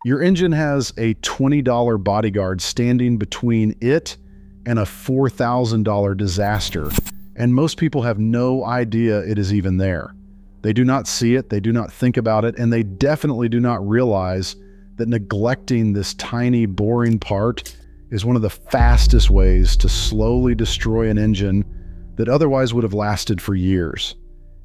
Your engine has a $20 bodyguard standing between it and a $4,000 disaster, and most people have no idea it is even there. They do not see it, they do not think about it, and they definitely do not realize that neglecting this tiny, boring part is one of the fastest ways to slowly destroy an engine that otherwise would have lasted for years.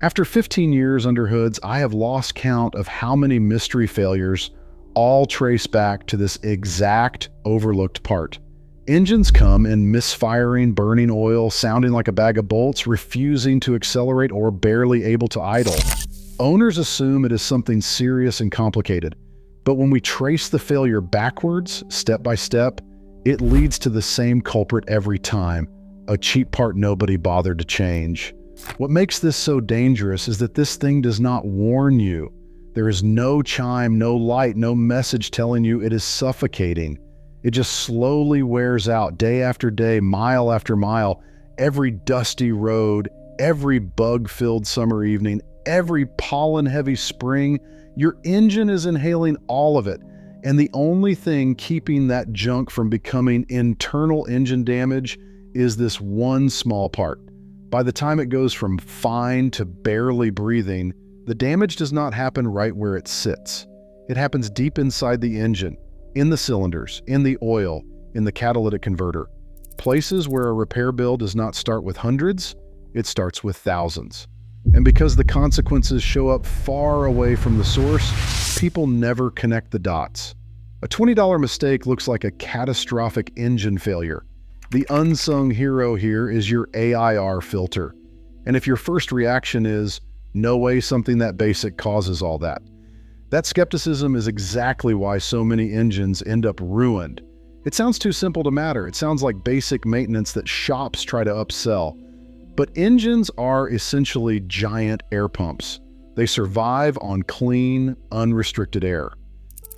After 15 years under hoods, I have lost count of how many mystery failures all trace back to this exact overlooked part. Engines come in misfiring, burning oil, sounding like a bag of bolts, refusing to accelerate, or barely able to idle. Owners assume it is something serious and complicated, but when we trace the failure backwards, step by step, it leads to the same culprit every time: a cheap part nobody bothered to change. What makes this so dangerous is that this thing does not warn you. There is no chime, no light, no message telling you it is suffocating. It just slowly wears out day after day, mile after mile, every dusty road, every bug-filled summer evening, every pollen-heavy spring. Your engine is inhaling all of it, and the only thing keeping that junk from becoming internal engine damage is this one small part. By the time it goes from fine to barely breathing, the damage does not happen right where it sits. It happens deep inside the engine, in the cylinders, in the oil, in the catalytic converter. Places where a repair bill does not start with hundreds, it starts with thousands. And because the consequences show up far away from the source, people never connect the dots. A $20 mistake looks like a catastrophic engine failure. The unsung hero here is your AIR filter. And if your first reaction is, no way something that basic causes all that, that skepticism is exactly why so many engines end up ruined. It sounds too simple to matter. It sounds like basic maintenance that shops try to upsell. But engines are essentially giant air pumps. They survive on clean, unrestricted air.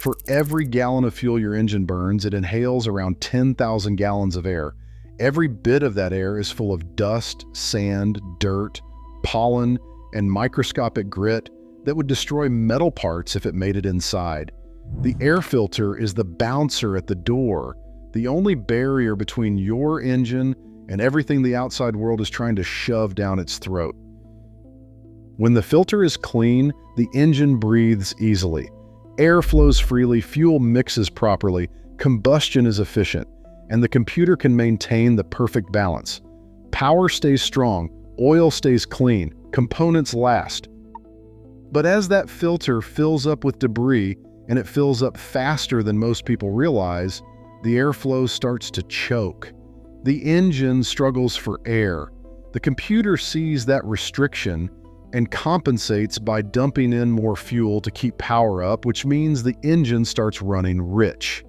For every gallon of fuel your engine burns, it inhales around 10,000 gallons of air. Every bit of that air is full of dust, sand, dirt, pollen, and microscopic grit that would destroy metal parts if it made it inside. The air filter is the bouncer at the door, the only barrier between your engine and everything the outside world is trying to shove down its throat. When the filter is clean, the engine breathes easily. Air flows freely, fuel mixes properly, combustion is efficient, and the computer can maintain the perfect balance. Power stays strong, oil stays clean, components last. But as that filter fills up with debris, and it fills up faster than most people realize, the airflow starts to choke. The engine struggles for air. The computer sees that restriction and compensates by dumping in more fuel to keep power up, which means the engine starts running rich.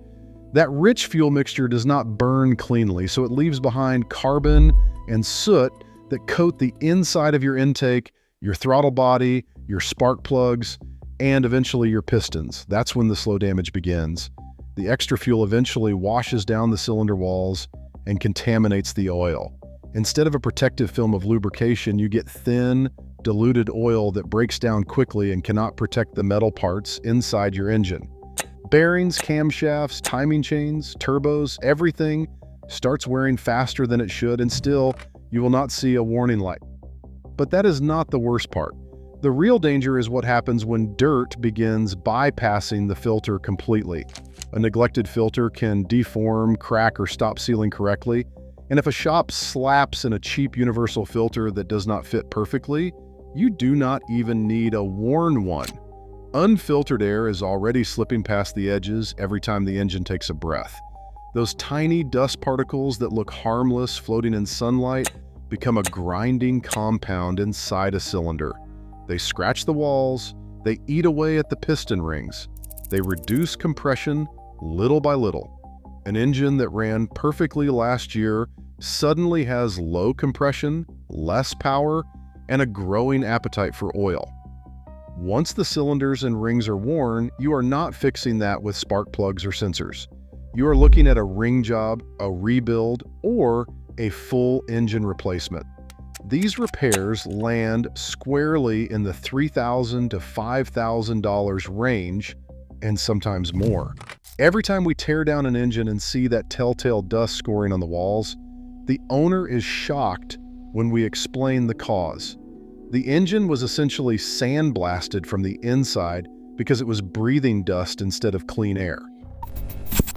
That rich fuel mixture does not burn cleanly, so it leaves behind carbon and soot that coat the inside of your intake, your throttle body, your spark plugs, and eventually your pistons. That's when the slow damage begins. The extra fuel eventually washes down the cylinder walls and contaminates the oil. Instead of a protective film of lubrication, you get thin, diluted oil that breaks down quickly and cannot protect the metal parts inside your engine. Bearings, camshafts, timing chains, turbos, everything starts wearing faster than it should, and still, you will not see a warning light. But that is not the worst part. The real danger is what happens when dirt begins bypassing the filter completely. A neglected filter can deform, crack, or stop sealing correctly, and if a shop slaps in a cheap universal filter that does not fit perfectly, you do not even need a worn one. Unfiltered air is already slipping past the edges every time the engine takes a breath. Those tiny dust particles that look harmless floating in sunlight become a grinding compound inside a cylinder. They scratch the walls, they eat away at the piston rings, they reduce compression little by little. An engine that ran perfectly last year suddenly has low compression, less power, and a growing appetite for oil. Once the cylinders and rings are worn, you are not fixing that with spark plugs or sensors. You are looking at a ring job, a rebuild, or a full engine replacement. These repairs land squarely in the $3,000 to $5,000 range, and sometimes more. Every time we tear down an engine and see that telltale dust scoring on the walls, the owner is shocked when we explain the cause. The engine was essentially sandblasted from the inside because it was breathing dust instead of clean air.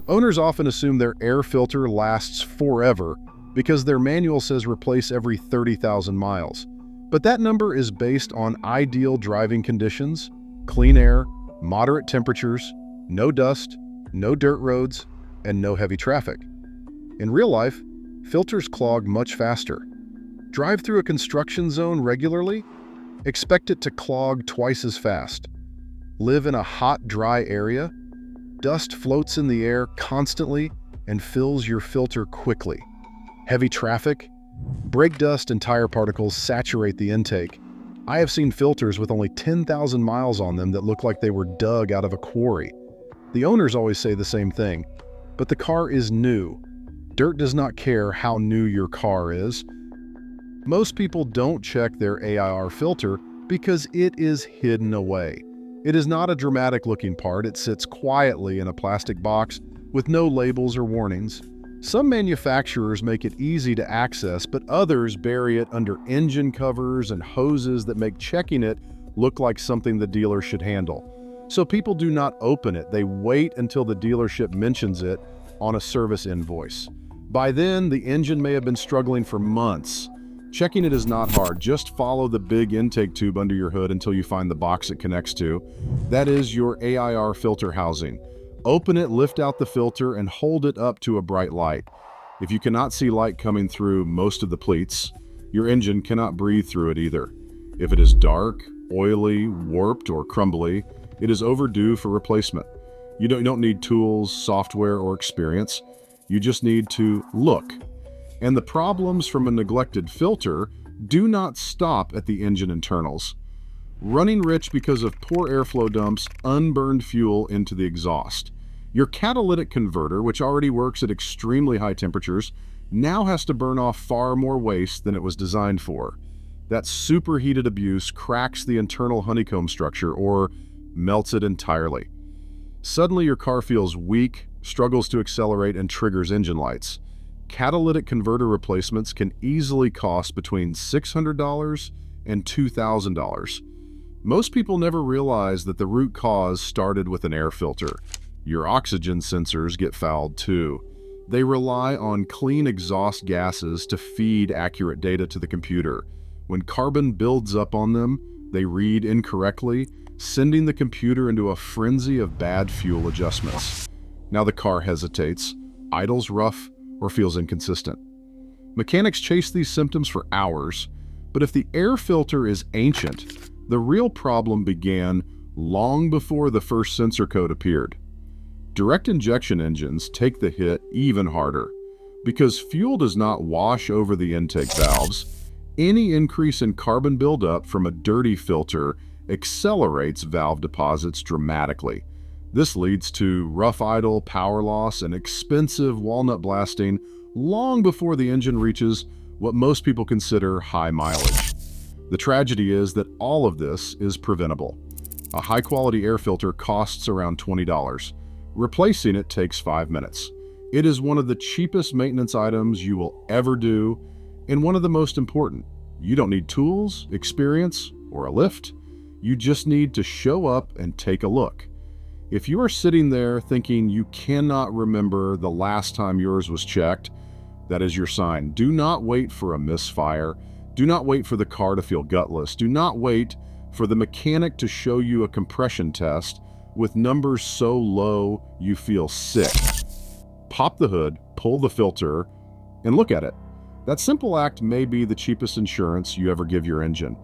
Owners often assume their air filter lasts forever because their manual says replace every 30,000 miles. But that number is based on ideal driving conditions, clean air, moderate temperatures, no dust, no dirt roads, and no heavy traffic. In real life, filters clog much faster. Drive through a construction zone regularly? Expect it to clog twice as fast. Live in a hot, dry area? Dust floats in the air constantly and fills your filter quickly. Heavy traffic? Brake dust and tire particles saturate the intake. I have seen filters with only 10,000 miles on them that look like they were dug out of a quarry. The owners always say the same thing, but the car is new. Dirt does not care how new your car is. Most people don't check their AIR filter because it is hidden away. It is not a dramatic-looking part. It sits quietly in a plastic box with no labels or warnings. Some manufacturers make it easy to access, but others bury it under engine covers and hoses that make checking it look like something the dealer should handle. So people do not open it. They wait until the dealership mentions it on a service invoice. By then, the engine may have been struggling for months. Checking it is not hard. Just follow the big intake tube under your hood until you find the box it connects to. That is your AIR filter housing. Open it, lift out the filter, and hold it up to a bright light. If you cannot see light coming through most of the pleats, your engine cannot breathe through it either. If it is dark, oily, warped, or crumbly, it is overdue for replacement. You don't need tools, software, or experience. You just need to look. And the problems from a neglected filter do not stop at the engine internals. Running rich because of poor airflow dumps unburned fuel into the exhaust. Your catalytic converter, which already works at extremely high temperatures, now has to burn off far more waste than it was designed for. That superheated abuse cracks the internal honeycomb structure or melts it entirely. Suddenly your car feels weak, struggles to accelerate, and triggers engine lights. Catalytic converter replacements can easily cost between $600 and $2,000. Most people never realize that the root cause started with an air filter. Your oxygen sensors get fouled too. They rely on clean exhaust gases to feed accurate data to the computer. When carbon builds up on them, they read incorrectly, sending the computer into a frenzy of bad fuel adjustments. Now the car hesitates, idles rough, or feels inconsistent. Mechanics chase these symptoms for hours, but if the air filter is ancient, the real problem began long before the first sensor code appeared. Direct injection engines take the hit even harder. Because fuel does not wash over the intake valves, any increase in carbon buildup from a dirty filter accelerates valve deposits dramatically. This leads to rough idle, power loss, and expensive walnut blasting long before the engine reaches what most people consider high mileage. The tragedy is that all of this is preventable. A high-quality air filter costs around $20. Replacing it takes 5 minutes. It is one of the cheapest maintenance items you will ever do, and one of the most important. You don't need tools, experience, or a lift. You just need to show up and take a look. If you are sitting there thinking you cannot remember the last time yours was checked, that is your sign. Do not wait for a misfire. Do not wait for the car to feel gutless. Do not wait for the mechanic to show you a compression test with numbers so low you feel sick. Pop the hood, pull the filter, and look at it. That simple act may be the cheapest insurance you ever give your engine.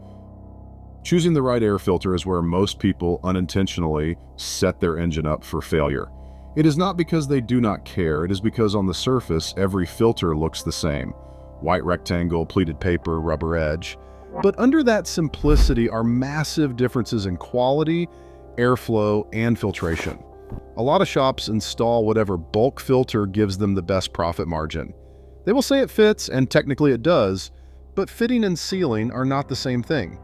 Choosing the right air filter is where most people unintentionally set their engine up for failure. It is not because they do not care, it is because on the surface, every filter looks the same. White rectangle, pleated paper, rubber edge. But under that simplicity are massive differences in quality, airflow, and filtration. A lot of shops install whatever bulk filter gives them the best profit margin. They will say it fits, and technically it does, but fitting and sealing are not the same thing.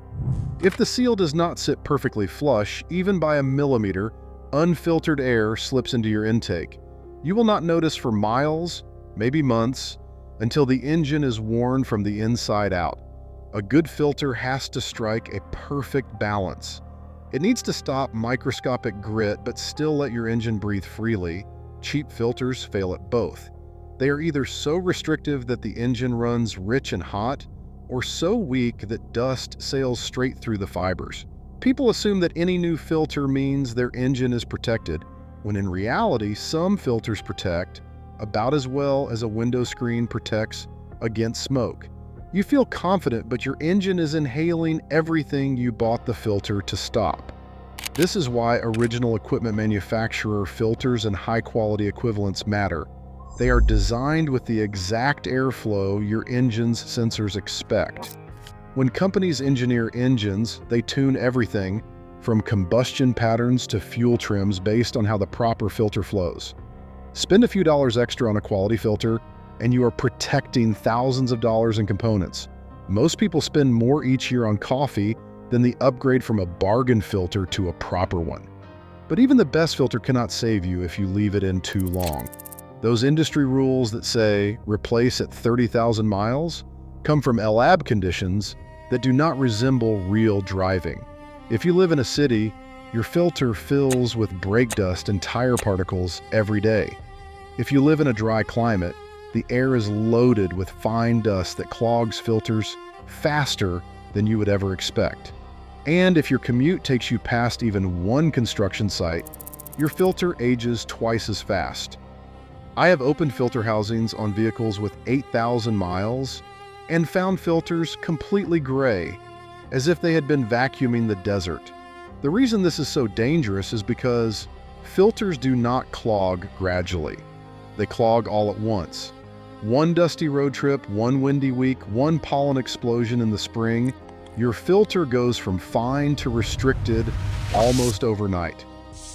If the seal does not sit perfectly flush, even by a millimeter, Unfiltered air slips into your intake. You will not notice for miles, maybe months, until the engine is worn from the inside out. A good filter has to strike a perfect balance. It needs to stop microscopic grit but still let your engine breathe freely. Cheap filters fail at both. They are either so restrictive that the engine runs rich and hot, or so weak that dust sails straight through the fibers. People assume that any new filter means their engine is protected, when in reality, some filters protect about as well as a window screen protects against smoke. You feel confident, but your engine is inhaling everything you bought the filter to stop. This is why original equipment manufacturer filters and high-quality equivalents matter. They are designed with the exact airflow your engine's sensors expect. When companies engineer engines, they tune everything from combustion patterns to fuel trims based on how the proper filter flows. Spend a few dollars extra on a quality filter, and you are protecting thousands of dollars in components. Most people spend more each year on coffee than the upgrade from a bargain filter to a proper one. But even the best filter cannot save you if you leave it in too long. Those industry rules that say replace at 30,000 miles come from lab conditions that do not resemble real driving. If you live in a city, your filter fills with brake dust and tire particles every day. If you live in a dry climate, the air is loaded with fine dust that clogs filters faster than you would ever expect. And if your commute takes you past even one construction site, your filter ages twice as fast. I have opened filter housings on vehicles with 8,000 miles and found filters completely gray, as if they had been vacuuming the desert. The reason this is so dangerous is because filters do not clog gradually. They clog all at once. One dusty road trip, one windy week, one pollen explosion in the spring, your filter goes from fine to restricted almost overnight.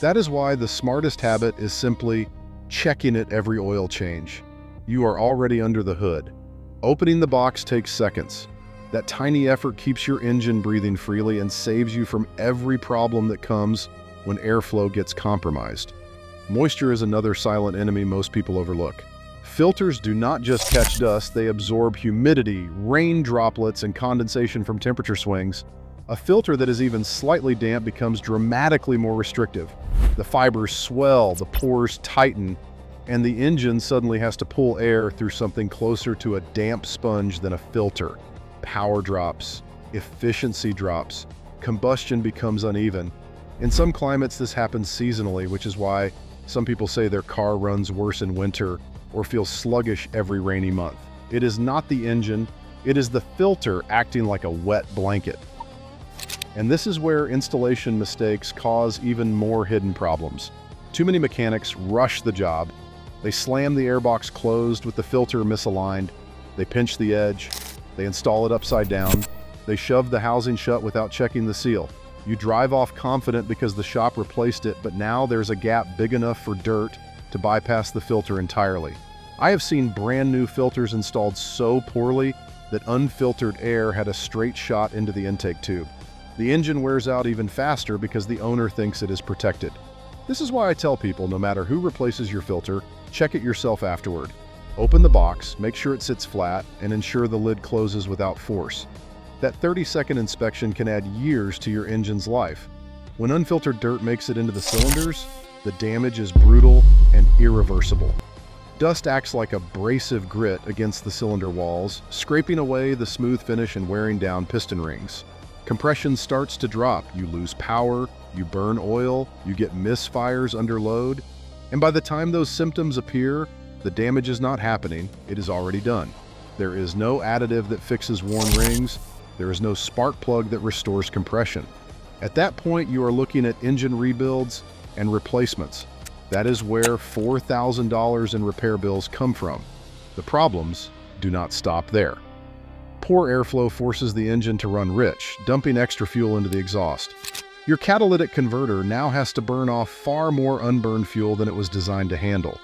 That is why the smartest habit is simply checking it every oil change. You are already under the hood. Opening the box takes seconds. That tiny effort keeps your engine breathing freely and saves you from every problem that comes when airflow gets compromised. Moisture is another silent enemy most people overlook. Filters do not just catch dust, they absorb humidity, rain droplets, and condensation from temperature swings. A filter that is even slightly damp becomes dramatically more restrictive. The fibers swell, the pores tighten, and the engine suddenly has to pull air through something closer to a damp sponge than a filter. Power drops, efficiency drops, combustion becomes uneven. In some climates, this happens seasonally, which is why some people say their car runs worse in winter or feels sluggish every rainy month. It is not the engine, it is the filter acting like a wet blanket. And this is where installation mistakes cause even more hidden problems. Too many mechanics rush the job. They slam the airbox closed with the filter misaligned. They pinch the edge. They install it upside down. They shove the housing shut without checking the seal. You drive off confident because the shop replaced it, but now there's a gap big enough for dirt to bypass the filter entirely. I have seen brand new filters installed so poorly that unfiltered air had a straight shot into the intake tube. The engine wears out even faster because the owner thinks it is protected. This is why I tell people, no matter who replaces your filter, check it yourself afterward. Open the box, make sure it sits flat, and ensure the lid closes without force. That 30-second inspection can add years to your engine's life. When unfiltered dirt makes it into the cylinders, the damage is brutal and irreversible. Dust acts like abrasive grit against the cylinder walls, scraping away the smooth finish and wearing down piston rings. Compression starts to drop, you lose power, you burn oil, you get misfires under load, and by the time those symptoms appear, the damage is not happening, it is already done. There is no additive that fixes worn rings, there is no spark plug that restores compression. At that point, you are looking at engine rebuilds and replacements. That is where $4,000 in repair bills come from. The problems do not stop there. Poor airflow forces the engine to run rich, dumping extra fuel into the exhaust. Your catalytic converter now has to burn off far more unburned fuel than it was designed to handle.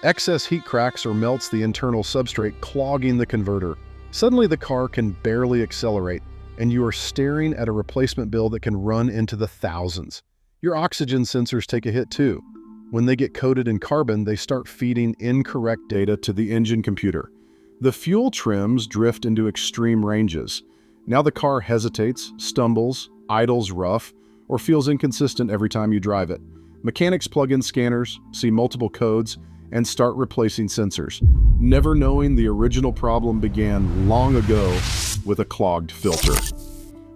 Excess heat cracks or melts the internal substrate, clogging the converter. Suddenly the car can barely accelerate, and you are staring at a replacement bill that can run into the thousands. Your oxygen sensors take a hit too. When they get coated in carbon, they start feeding incorrect data to the engine computer. The fuel trims drift into extreme ranges. Now the car hesitates, stumbles, idles rough, or feels inconsistent every time you drive it. Mechanics plug in scanners, see multiple codes, and start replacing sensors, never knowing the original problem began long ago with a clogged filter.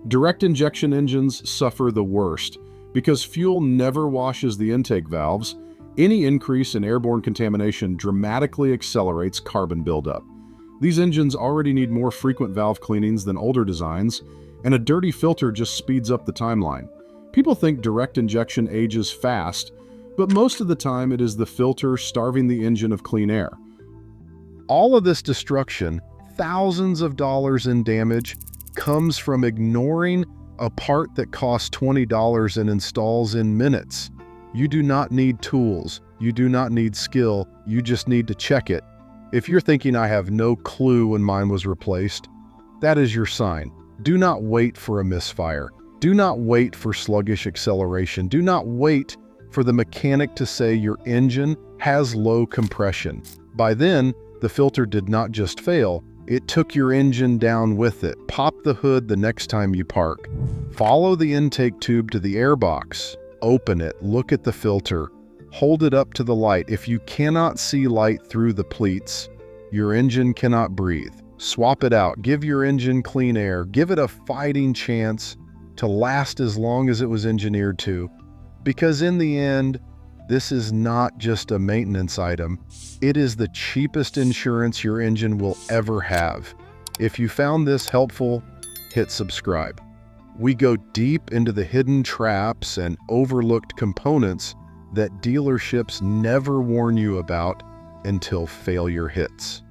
Direct injection engines suffer the worst. Because fuel never washes the intake valves, any increase in airborne contamination dramatically accelerates carbon buildup. These engines already need more frequent valve cleanings than older designs, and a dirty filter just speeds up the timeline. People think direct injection ages fast, but most of the time it is the filter starving the engine of clean air. All of this destruction, thousands of dollars in damage, comes from ignoring a part that costs $20 and installs in minutes. You do not need tools. You do not need skill. You just need to check it. If you're thinking I have no clue when mine was replaced, that is your sign. Do not wait for a misfire. Do not wait for sluggish acceleration. Do not wait for the mechanic to say your engine has low compression. By then, the filter did not just fail, it took your engine down with it. Pop the hood the next time you park. Follow the intake tube to the airbox. Open it, look at the filter, hold it up to the light. If you cannot see light through the pleats, your engine cannot breathe. Swap it out, give your engine clean air, give it a fighting chance to last as long as it was engineered to. Because in the end, this is not just a maintenance item. It is the cheapest insurance your engine will ever have. If you found this helpful, hit subscribe. We go deep into the hidden traps and overlooked components that dealerships never warn you about until failure hits.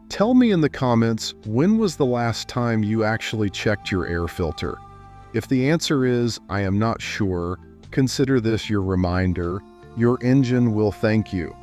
Tell me in the comments, when was the last time you actually checked your air filter? If the answer is, I am not sure, consider this your reminder. Your engine will thank you.